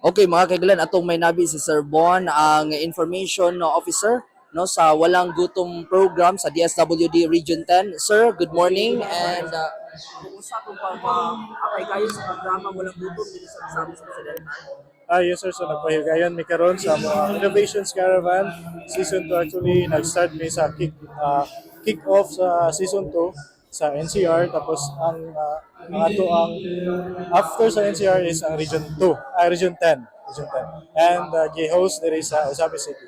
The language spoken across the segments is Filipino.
Okay, mga kaigalan, atong may nabi si Sir Bon, ang information officer no sa Walang Gutom program sa DSWD Region 10. Sir, good morning and kumusta kung apay kayo sa programa Walang Gutom dito sa Misamis Occidental? Yes sir, so nagpahigayon mi karon sa mga Innovations Caravan Season 2. Actually, nag-start mi sa kick-off sa Season 2 sa NCR. Tapos ang ato ang after sa NCR is ang Region 2, Region 10. Region 10. And gi-host diri sa Osabe City.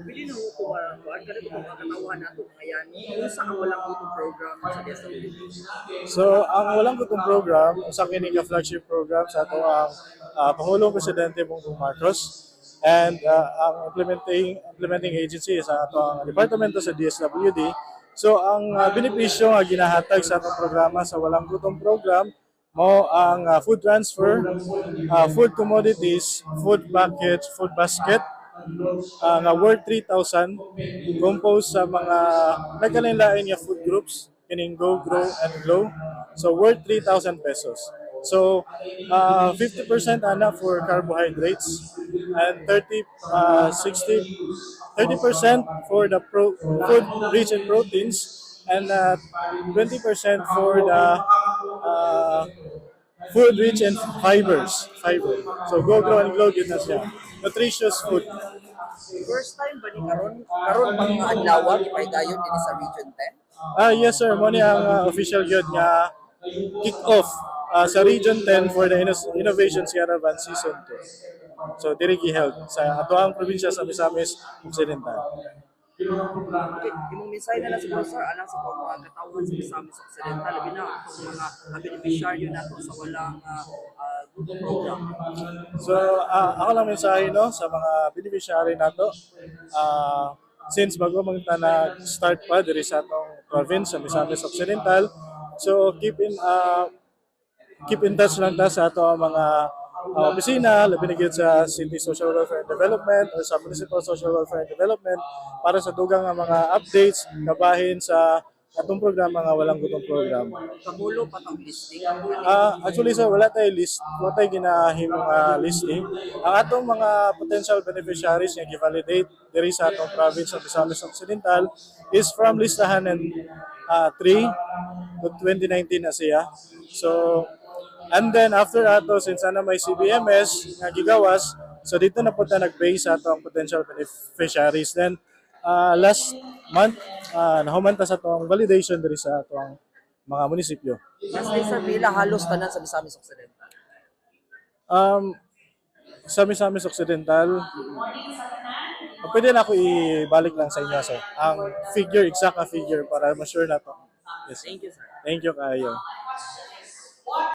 Pili na ko kuan kada ko mga katawhan nato mga yan. Unsa ang Walang Gutom program sa DSWD? So, ang Walang Gutom program, usa kini ka flagship program sa ato ang Pangulong Presidente Bongbong Marcos. And ang implementing agency sa ato ang departamento sa DSWD. So, ang benepisyo nga ginahatag sa atong programa sa Walang Gutom program mo ang food transfer, food commodities, food package, food basket, nga worth 3,000 composed sa mga nagkalain-lain nga food groups kining Go, Grow, and Glow. So worth 3,000 pesos. So 50% ana for carbohydrates and 30% for the food rich in proteins and 20% for the uh, food rich in fiber. So Go, Grow, and Glow yun na siya. Nutritious food. First time ba ni karon pa nga adlaw ipaydayon dinhi sa Region 10? Yes sir, mo ni ang official yun nga kick-off sa Region 10 for the Innovations Caravan Season 2. So, diri held sa ato ang probinsya sa Misamis Occidental. Imong mensahe na lang siguro sir alang sa mga katawhan sa Misamis Occidental labi na itong mga beneficiaryo nato sa walang gutom program. So, ako lang mensahe no sa mga beneficiary nato. Since bago magta nag-start pa diri sa atong province sa Misamis Occidental, so keep in touch lang ta sa ato ang mga opisina, labi na gyud sa City Social Welfare and Development or sa Municipal Social Welfare and Development para sa dugang nga mga updates kabahin sa atong programa nga Walang Gutom program. Kamulo pa tong listing. Actually sir, wala tayo ginahim listing. Ang atong mga potential beneficiaries nga gi-validate diri sa atong province of Misamis Occidental is from listahan and 3 to 2019 na siya. So, and then after ato, since may CBMS nga gigawas, so dito na po tayo nag-base sa atong potential beneficiaries. Then last month, nahumanta sa atong validation diri sa atong mga munisipyo. Lastly sir, pila halos tanan sa Misamis Occidental. Sa Misamis Occidental, pwede na ako ibalik lang sa inyo sir. Ang figure, exact na figure para ma-sure na to. Yes. Thank you sir. Thank you kayo.